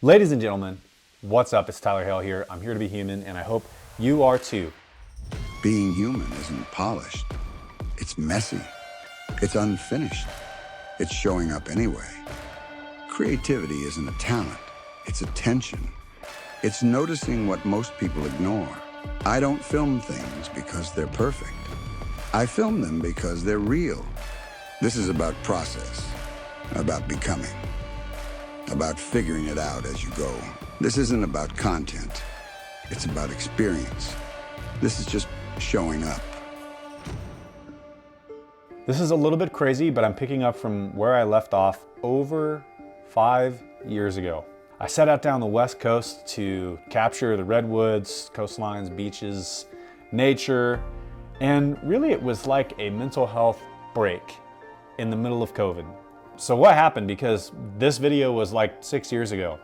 Ladies and gentlemen, what's up? It's Hale here. I'm here to be human, and I hope you are too. Being human isn't polished. It's messy. It's unfinished. It's showing up anyway. Creativity isn't a talent. It's attention. It's noticing what most people ignore. I don't film things because they're perfect. I film them because they're real. This is about process, about becoming, about figuring it out as you go. This isn't about content. It's about experience. This is just showing up. This is a little bit crazy, but I'm picking up from where I left off over 5 years ago. I set out down the West Coast to capture the redwoods, coastlines, beaches, nature, and really it was like a mental health break in the middle of COVID. So what happened? Because this video was like 6 years ago.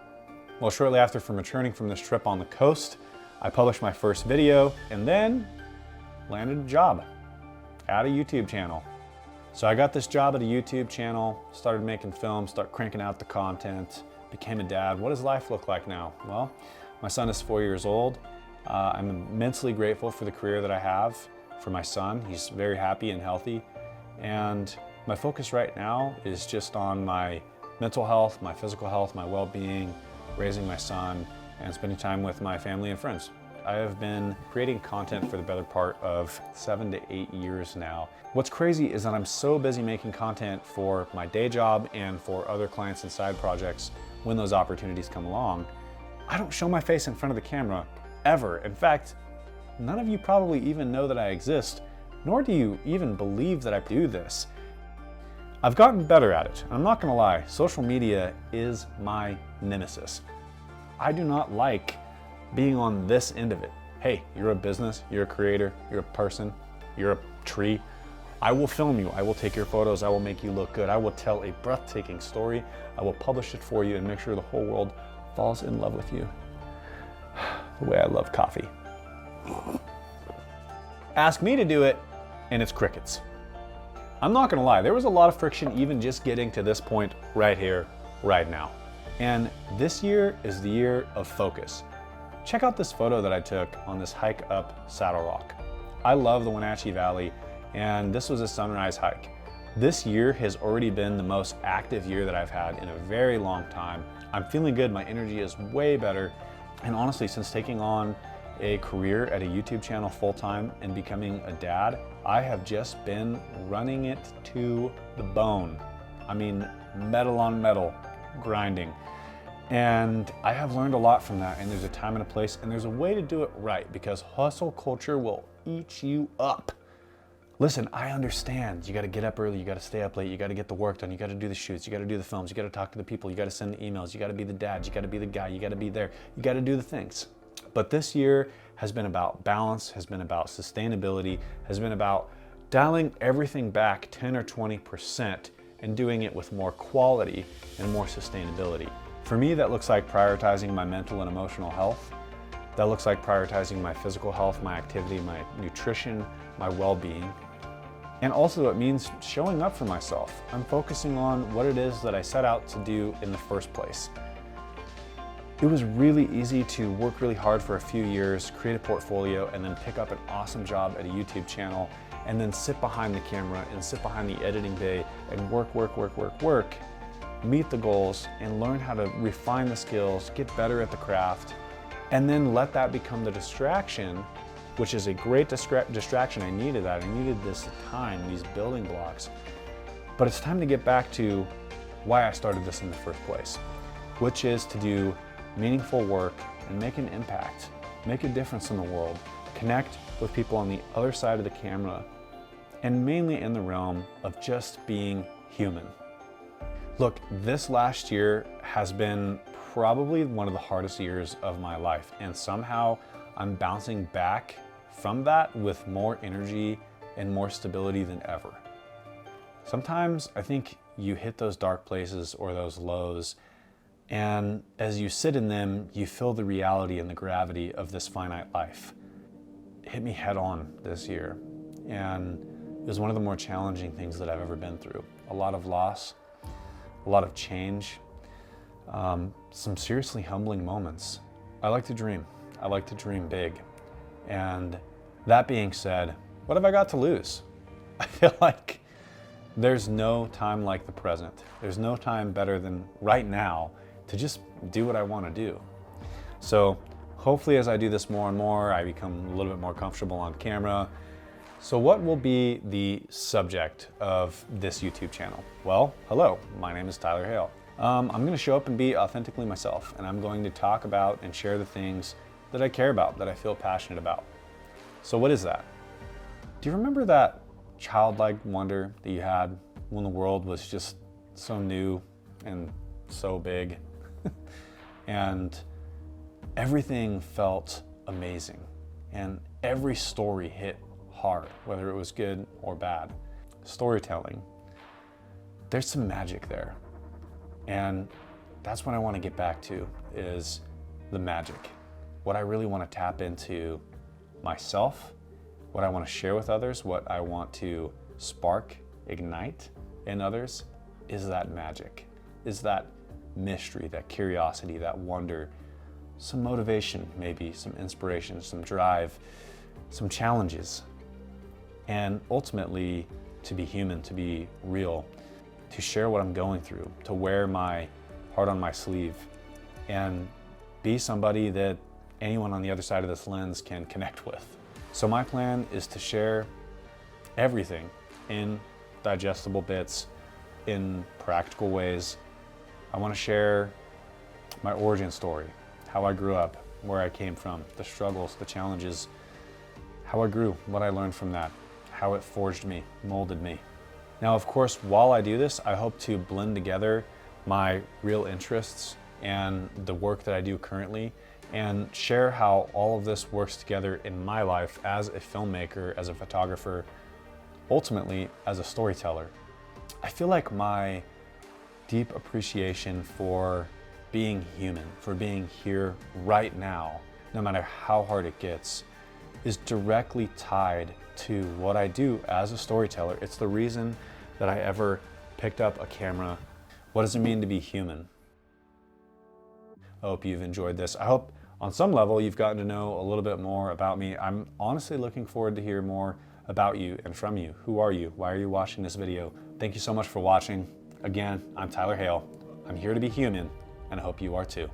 Well, shortly after from returning from this trip on the coast, I published my first video and then landed a job at a YouTube channel. So I got this job at a YouTube channel, started making films, start cranking out the content, became a dad. What does life look like now? Well, my son is 4 years old. I'm immensely grateful for the career that I have for my son. He's very happy and healthy. And my focus right now is just on my mental health, my physical health, my well-being, raising my son, and spending time with my family and friends. I have been creating content for the better part of 7 to 8 years now. What's crazy is that I'm so busy making content for my day job and for other clients and side projects when those opportunities come along. I don't show my face in front of the camera ever. In fact, none of you probably even know that I exist, nor do you even believe that I do this. I've gotten better at it. I'm not gonna lie, social media is my nemesis. I do not like being on this end of it. Hey, you're a business, you're a creator, you're a person, you're a tree. I will film you, I will take your photos, I will make you look good, I will tell a breathtaking story, I will publish it for you and make sure the whole world falls in love with you. The way I love coffee. Ask me to do it, and it's crickets. I'm not gonna lie, there was a lot of friction even just getting to this point right here, right now. And this year is the year of focus. Check out this photo that I took on this hike up Saddle Rock. I love the Wenatchee Valley, and this was a sunrise hike. This year has already been the most active year that I've had in a very long time. I'm feeling good, my energy is way better, and honestly, since taking on a career at a YouTube channel full-time and becoming a dad, I have just been running it to the bone. I mean, metal on metal, grinding. And I have learned a lot from that, and there's a time and a place, and there's a way to do it right, because hustle culture will eat you up. Listen, I understand. You gotta get up early, you gotta stay up late, you gotta get the work done, you gotta do the shoots, you gotta do the films, you gotta talk to the people, you gotta send the emails, you gotta be the dad, you gotta be the guy, you gotta be there, you gotta do the things. But this year has been about balance, has been about sustainability, has been about dialing everything back 10 or 20% and doing it with more quality and more sustainability. For me, that looks like prioritizing my mental and emotional health. That looks like prioritizing my physical health, my activity, my nutrition, my well-being. And also it means showing up for myself. I'm focusing on what it is that I set out to do in the first place. It was really easy to work really hard for a few years, create a portfolio, and then pick up an awesome job at a YouTube channel, and then sit behind the camera and sit behind the editing bay and work, meet the goals, and learn how to refine the skills, get better at the craft, and then let that become the distraction, which is a great distraction. I needed that. I needed this time, these building blocks. But it's time to get back to why I started this in the first place, which is to do meaningful work and make an impact, make a difference in the world, connect with people on the other side of the camera, and mainly in the realm of just being human. Look, this last year has been probably one of the hardest years of my life, and somehow I'm bouncing back from that with more energy and more stability than ever. Sometimes I think you hit those dark places or those lows, and as you sit in them, you feel the reality and the gravity of this finite life. It hit me head on this year, and it was one of the more challenging things that I've ever been through. A lot of loss, a lot of change, some seriously humbling moments. I like to dream. I like to dream big. And that being said, what have I got to lose? I feel like there's no time like the present. There's no time better than right now to just do what I want to do. So hopefully as I do this more and more, I become a little bit more comfortable on camera. So what will be the subject of this YouTube channel? Well, hello, my name is Tyler Hale. I'm going to show up and be authentically myself, and I'm going to talk about and share the things that I care about, that I feel passionate about. So what is that? Do you remember that childlike wonder that you had when the world was just so new and so big? And everything felt amazing, and every story hit hard, whether it was good or bad. Storytelling, there's some magic there. And that's what I want to get back to, is the magic. What I really want to tap into myself, what I want to share with others, what I want to spark, ignite in others, is that magic, is that mystery, that curiosity, that wonder, some motivation, maybe some inspiration, some drive, some challenges, and ultimately to be human, to be real, to share what I'm going through, to wear my heart on my sleeve, and be somebody that anyone on the other side of this lens can connect with. So my plan is to share everything in digestible bits, in practical ways. I want to share my origin story, how I grew up, where I came from, the struggles, the challenges, how I grew, what I learned from that, how it forged me, molded me. Now, of course, while I do this, I hope to blend together my real interests and the work that I do currently, and share how all of this works together in my life as a filmmaker, as a photographer, ultimately as a storyteller. I feel like my deep appreciation for being human, for being here right now, no matter how hard it gets, is directly tied to what I do as a storyteller. It's the reason that I ever picked up a camera. What does it mean to be human? I hope you've enjoyed this. I hope on some level you've gotten to know a little bit more about me. I'm honestly looking forward to hear more about you and from you. Who are you? Why are you watching this video? Thank you so much for watching. Again, I'm Tyler Hale. I'm here to be human, and I hope you are too.